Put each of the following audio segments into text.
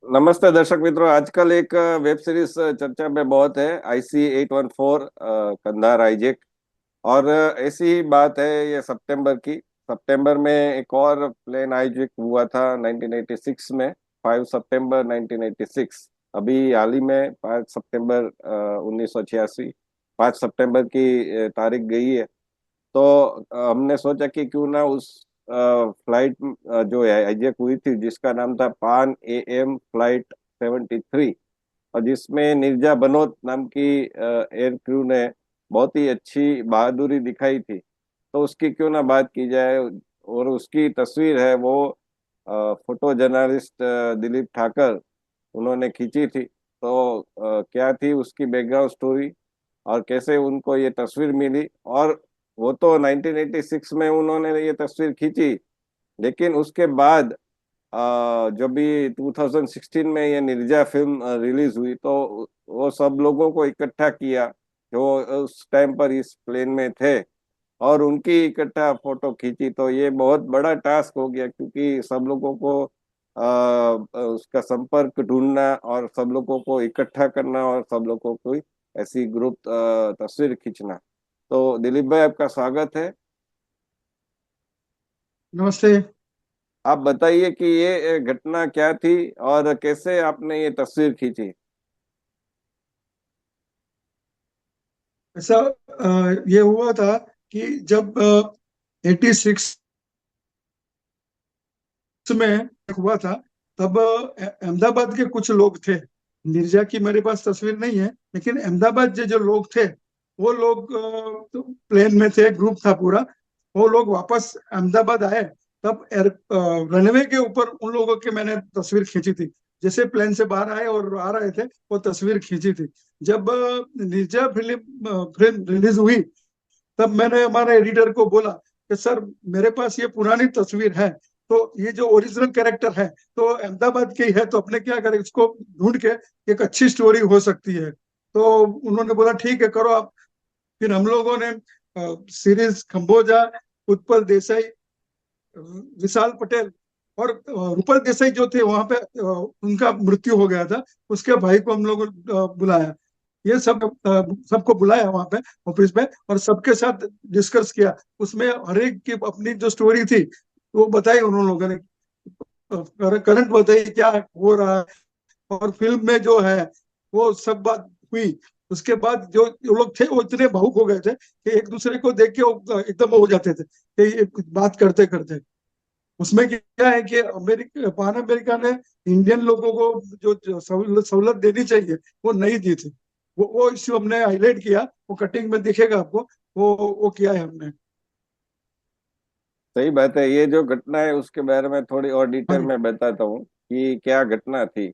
नमस्ते दर्शक मित्रों। आजकल एक वेब सीरीज चर्चा में बहुत है, IC-814 कंधार हाईजैक। और ऐसी ही बात है ये सितंबर की। सितंबर में एक और प्लेन हाईजैक हुआ था 1986 में, 5 सितंबर 1986। अभी हाल ही में 5 सितंबर 1986, 5 सितंबर की तारीख गई है। तो हमने सोचा कि क्यों ना उस फ्लाइट जो है हाईजैक हुई थी, जिसका नाम था पान AM फ्लाइट 73, और जिसमें नीरजा बनोत नाम की एयर क्रू ने बहुत ही अच्छी बहादुरी दिखाई थी, तो उसकी क्यों ना बात की जाए। और उसकी तस्वीर है वो फोटो जर्नलिस्ट दिलीप ठाकर उन्होंने खींची थी। तो क्या थी उसकी बैकग्राउंड स्टोरी और कैसे उनको ये तस्वीर मिली। और वो तो 1986 में उन्होंने ये तस्वीर खींची, लेकिन उसके बाद जब भी 2016 में ये निर्जा फिल्म रिलीज हुई, तो वो सब लोगों को इकट्ठा किया जो उस टाइम पर इस प्लेन में थे, और उनकी इकट्ठा फोटो खींची। तो ये बहुत बड़ा टास्क हो गया, क्योंकि सब लोगों को उसका संपर्क ढूंढना और सब लोगों को इकट्ठा करना और सब लोगों को ऐसी ग्रुप तस्वीर खींचना। तो दिलीप भाई, आपका स्वागत है। नमस्ते। आप बताइए कि ये घटना क्या थी और कैसे आपने ये तस्वीर खींची। ऐसा ये हुआ था कि जब 86 में हुआ था, तब अहमदाबाद के कुछ लोग थे। निर्जा की मेरे पास तस्वीर नहीं है, लेकिन अहमदाबाद के जो लोग थे वो लोग तो प्लेन में थे, ग्रुप था पूरा। वो लोग वापस अहमदाबाद आए, तब रनवे के ऊपर उन लोगों की मैंने तस्वीर खींची थी। जैसे प्लेन से बाहर आए और आ रहे थे, वो तस्वीर खींची थी। जब निर्जा फिल्म रिलीज हुई, तब मैंने हमारे एडिटर को बोला कि सर, मेरे पास ये पुरानी तस्वीर है, तो ये जो ओरिजिनल कैरेक्टर है तो अहमदाबाद के ही है, तो अपने क्या करें, इसको ढूंढ के एक अच्छी स्टोरी हो सकती है। तो उन्होंने बोला ठीक है, करो आप। फिर हम लोगों ने सीरीज खम्बोजा, उत्पल देसाई, विशाल पटेल और रूपल देसाई जो थे वहां पे, उनका मृत्यु हो गया था, उसके भाई को हम लोग बुलाया। ये सब सबको बुलाया वहां पे ऑफिस में, और सबके साथ डिस्कस किया। उसमें हर एक की अपनी जो स्टोरी थी वो बताई उन लोगों ने, करंट बताई क्या हो रहा है। और फिल्म में जो है वो सब बात हुई। उसके बाद जो जो लोग थे वो इतने भावुक हो गए थे कि एक दूसरे को देख के वो एकदम हो जाते थे कि ये बात करते करते। उसमें क्या है कि अमेरिका, पान अमेरिका ने इंडियन लोगों को जो सहूलत देनी चाहिए वो नहीं दी थी। वो इश्यू हमने हाईलाइट किया, वो कटिंग में दिखेगा आपको। वो किया है हमने। सही बात है। ये जो घटना है उसके बारे में थोड़ी और हाँ डिटेल जी। में बताता हूँ कि क्या घटना थी।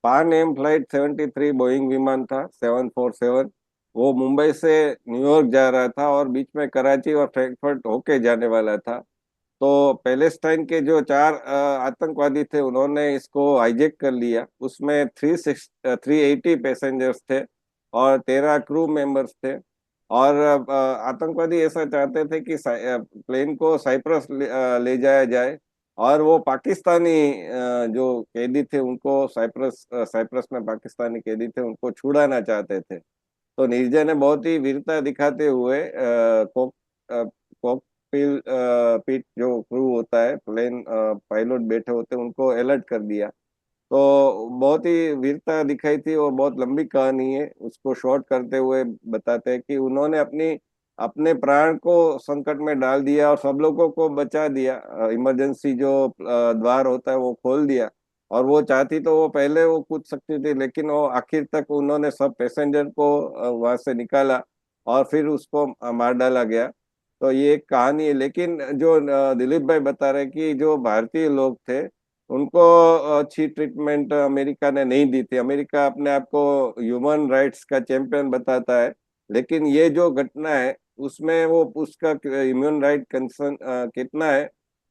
पान एम फ्लाइट 73 बोइंग विमान था, 747। वो मुंबई से न्यूयॉर्क जा रहा था और बीच में कराची और फ्रैंकफर्ट होके जाने वाला था। तो पैलेस्टाइन के जो 4 आतंकवादी थे, उन्होंने इसको हाईजैक कर लिया। उसमें 380 पैसेंजर्स थे और 13 क्रू मेंबर्स थे। और आतंकवादी ऐसा चाहते थे कि प्लेन को साइप्रस ले जाया जाए, और वो पाकिस्तानी जो कैदी थे उनको साइप्रस में पाकिस्तानी कैदी थे उनको छुड़ाना चाहते थे। तो नीरजा ने बहुत ही वीरता दिखाते हुए कॉकपिल पीट जो क्रू होता है, प्लेन पायलट बैठे होते हैं, उनको अलर्ट कर दिया। तो बहुत ही वीरता दिखाई थी और बहुत लंबी कहानी है। उसको शॉर्ट करते हुए बताते हैं कि उन्होंने अपनी अपने प्राण को संकट में डाल दिया और सब लोगों को बचा दिया। इमरजेंसी जो द्वार होता है वो खोल दिया। और वो चाहती तो वो पहले वो कूद सकती थी, लेकिन वो आखिर तक उन्होंने सब पैसेंजर को वहां से निकाला और फिर उसको मार डाला गया। तो ये एक कहानी है। लेकिन जो दिलीप भाई बता रहे कि जो भारतीय लोग थे उनको अच्छी ट्रीटमेंट अमेरिका ने नहीं दी थी। अमेरिका अपने आप को ह्यूमन राइट्स का चैंपियन बताता है, लेकिन ये जो घटना है उसमें वो उसका ह्यूमन राइट कंसर्न कितना है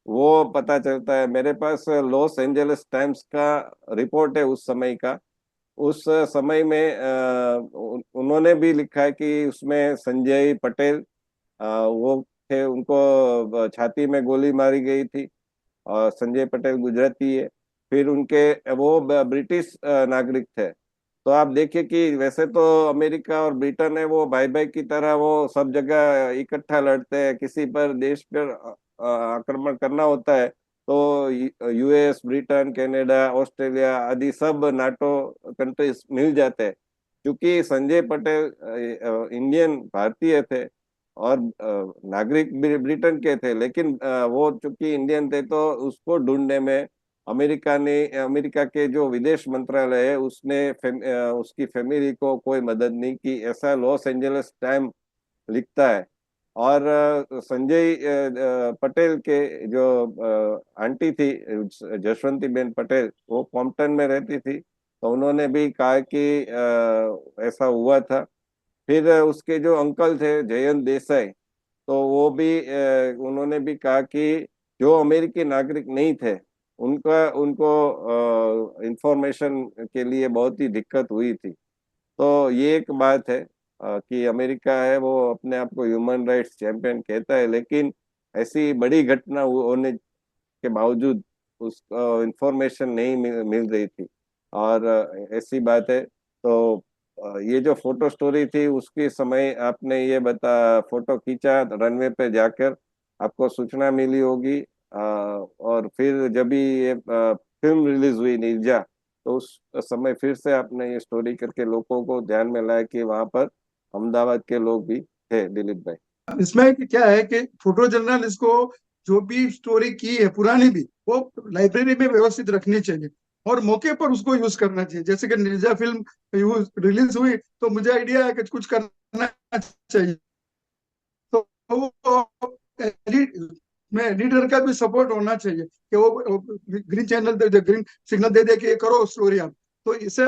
वो पता चलता है। मेरे पास लॉस एंजल्स टाइम्स का रिपोर्ट है उस समय का। उस समय में उन्होंने भी लिखा है कि उसमें संजय पटेल वो थे, उनको छाती में गोली मारी गई थी। और संजय पटेल गुजराती है। फिर उनके वो ब्रिटिश नागरिक थे। तो आप देखिए कि वैसे तो अमेरिका और ब्रिटेन है वो भाई भाई की तरह वो सब जगह इकट्ठा लड़ते हैं, किसी पर देश पर आक्रमण करना होता है तो यूएस, ब्रिटेन, कनाडा, ऑस्ट्रेलिया आदि सब नाटो कंट्रीज मिल जाते हैं। क्योंकि संजय पटेल इंडियन भारतीय थे और नागरिक ब्रिटेन के थे, लेकिन वो चूंकि इंडियन थे तो उसको ढूंढने में अमेरिका के जो विदेश मंत्रालय है उसने उसकी फैमिली को कोई मदद नहीं की, ऐसा लॉस एंजलिस टाइम लिखता है। और संजय पटेल के जो आंटी थी जसवंती बेन पटेल, वो कॉम्पटन में रहती थी, तो उन्होंने भी कहा कि ऐसा हुआ था। फिर उसके जो अंकल थे जयंत देसाई, तो वो भी उन्होंने भी कहा कि जो अमेरिकी नागरिक नहीं थे उनका उनको इंफॉर्मेशन के लिए बहुत ही दिक्कत हुई थी। तो ये एक बात है कि अमेरिका है वो अपने आप को ह्यूमन राइट्स चैंपियन कहता है, लेकिन ऐसी बड़ी घटना होने के बावजूद उसको इंफॉर्मेशन नहीं मिल रही थी। और ऐसी बात है तो ये जो फोटो स्टोरी थी उसके समय आपने ये फोटो खींचा रनवे पे जाकर, आपको सूचना मिली होगी। और फिर जब भी ये फिल्म रिलीज हुई निर्जा, तो उस समय फिर से आपने ये स्टोरी करके लोगों को ध्यान में लाया कि वहां पर अहमदाबाद के लोग भी थे, दिलीप भाई। इसमें क्या है कि फोटो जर्नलिस्ट को जो भी स्टोरी की है पुरानी भी, वो लाइब्रेरी में व्यवस्थित रखनी चाहिए और मौके पर उसको यूज करना चाहिए। जैसे कि निर्जा फिल्म यूज रिलीज हुई तो मुझे आइडिया है कि कुछ करना चाहिए, तो वो एडिट में एडिटर का भी सपोर्ट होना चाहिए कि वो ग्रीन चैनल दे, ग्रीन सिग्नल दे दे कि ये करो स्टोरी आप। तो इससे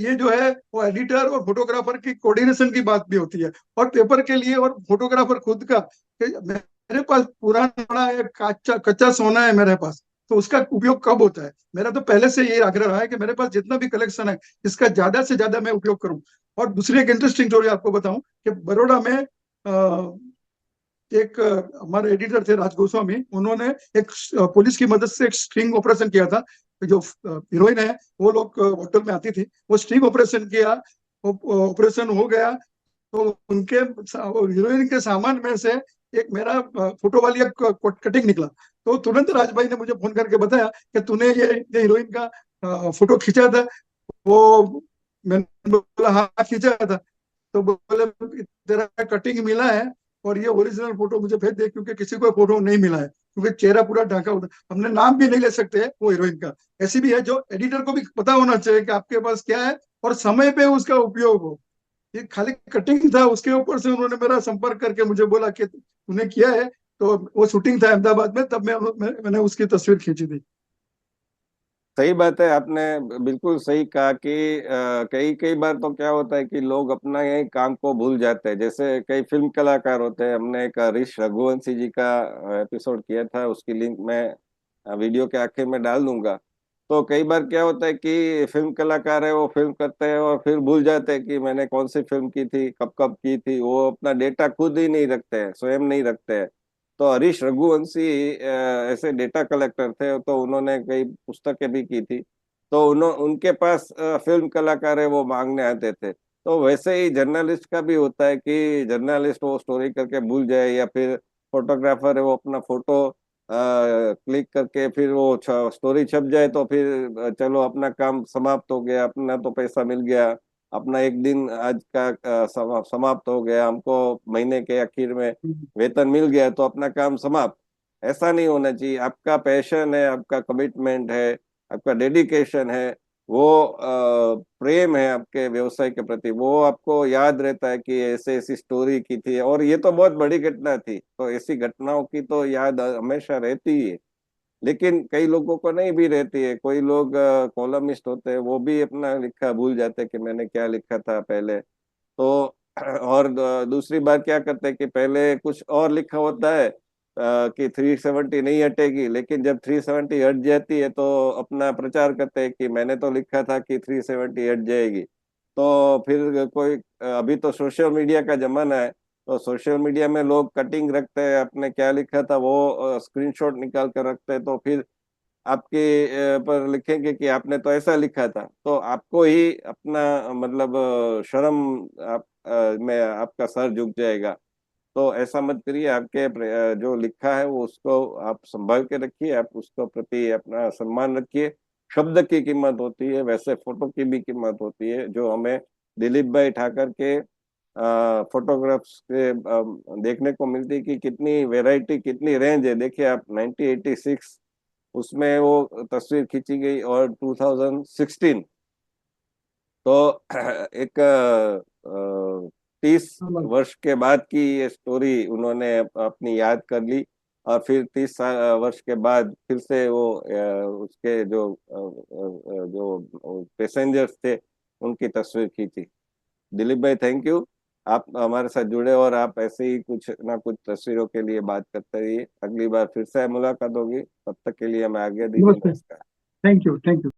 ये जो है वो एडिटर और फोटोग्राफर की कोऑर्डिनेशन की बात भी होती है, और पेपर के लिए और फोटोग्राफर खुद का कि मेरे पास पुराना एक कच्चा कच्चा सोना है मेरे पास, तो उसका उपयोग कब होता है। मेरा तो पहले से ये आग्रह रहा है कि मेरे पास जितना भी कलेक्शन है इसका ज्यादा से ज्यादा मैं उपयोग करूं। और दूसरी एक इंटरेस्टिंग स्टोरी आपको बताऊं कि बड़ौदा में एक हमारे एडिटर थे राज गोस्वामी, उन्होंने एक पुलिस की मदद से एक स्ट्रिंग ऑपरेशन किया था। जो हीरोइन है वो लोग होटल में आती थी, वो स्ट्रिंग ऑपरेशन किया, ऑपरेशन हो गया, तो उनके हीरोइन के सामान में से एक मेरा फोटो वाली एक कटिंग निकला। तो तुरंत राज भाई ने मुझे फोन करके बताया कि तूने ये हीरोइन का फोटो खींचा था। वो मैंने बोला हाँ खींचा था। तो बोले तेरा कटिंग मिला है और ये ओरिजिनल फोटो मुझे भेज दे, क्योंकि किसी को फोटो नहीं मिला है, क्योंकि चेहरा पूरा ढका होता है, हमने नाम भी नहीं ले सकते वो हीरोइन का। ऐसी भी है जो एडिटर को भी पता होना चाहिए कि आपके पास क्या है और समय पे उसका उपयोग हो। ये खाली कटिंग था, उसके ऊपर से उन्होंने मेरा संपर्क करके मुझे बोला कि तूने किया है। तो वो शूटिंग था अहमदाबाद में, तब मैंने उसकी तस्वीर खींची थी। सही बात है, आपने बिल्कुल सही कहा कि कई कई बार तो क्या होता है कि लोग अपना यही काम को भूल जाते हैं। जैसे कई फिल्म कलाकार होते हैं, हमने एक ऋष रघुवंशी जी का एपिसोड किया था, उसकी लिंक मैं वीडियो के आखिर में डाल दूंगा। तो कई बार क्या होता है कि फिल्म कलाकार है वो फिल्म करते हैं और फिर भूल जाते हैं कि मैंने कौन सी फिल्म की थी, कब कब की थी, वो अपना डेटा खुद ही नहीं रखते हैं, स्वयं नहीं रखते हैं। तो हरीश रघुवंशी ऐसे डेटा कलेक्टर थे, तो उन्होंने कई पुस्तकें भी की थी। तो उनके पास फिल्म कलाकार है वो मांगने आते थे। तो वैसे ही जर्नलिस्ट का भी होता है कि जर्नलिस्ट वो स्टोरी करके भूल जाए, या फिर फोटोग्राफर है वो अपना फोटो क्लिक करके फिर वो स्टोरी छप जाए, तो फिर चलो अपना काम समाप्त हो गया, अपना तो पैसा मिल गया, अपना एक दिन आज का समाप्त हो गया, हमको महीने के आखिर में वेतन मिल गया तो अपना काम समाप्त। ऐसा नहीं होना चाहिए। आपका पैशन है, आपका कमिटमेंट है, आपका डेडिकेशन है, वो प्रेम है आपके व्यवसाय के प्रति, वो आपको याद रहता है कि ऐसे ऐसी स्टोरी की थी और ये तो बहुत बड़ी घटना थी, तो ऐसी घटनाओं की तो याद हमेशा रहती ही है। लेकिन कई लोगों को नहीं भी रहती है। कोई लोग कॉलमिस्ट होते हैं, वो भी अपना लिखा भूल जाते हैं कि मैंने क्या लिखा था पहले। तो और दूसरी बात क्या करते हैं कि पहले कुछ और लिखा होता है कि 370 नहीं हटेगी, लेकिन जब 370 हट जाती है तो अपना प्रचार करते हैं कि मैंने तो लिखा था कि 370 हट जाएगी। तो फिर कोई अभी तो सोशल मीडिया का जमाना है, तो सोशल मीडिया में लोग कटिंग रखते हैं, अपने क्या लिखा था वो स्क्रीनशॉट निकाल कर रखते हैं। तो फिर आपके पर लिखेंगे कि आपने तो ऐसा लिखा था, तो आपको ही अपना मतलब शर्म आप में आपका सर झुक जाएगा। तो ऐसा मत करिए। आपके जो लिखा है वो उसको आप संभाल के रखिए, आप उसको प्रति अपना सम्मान रखिए। शब्द की कीमत होती है, वैसे फोटो की भी कीमत होती है। जो हमें दिलीप भाई ठाकर के फोटोग्राफ्स के देखने को मिलती है कि कितनी वैरायटी, कितनी रेंज है। देखिए आप 1986 उसमें वो तस्वीर खींची गई, और 2016 तो एक 30 वर्ष के बाद की ये स्टोरी उन्होंने अपनी याद कर ली, और फिर 30 वर्ष के बाद फिर से वो उसके जो पैसेंजर्स थे उनकी तस्वीर खींची। दिलीप भाई, थैंक यू। आप हमारे साथ जुड़े, और आप ऐसे ही कुछ ना कुछ तस्वीरों के लिए बात करते रहिए। अगली बार फिर से मुलाकात होगी, तब तक के लिए हमें आज्ञा दीजिए। नमस्ते। नमस्कार। Thank you, thank you.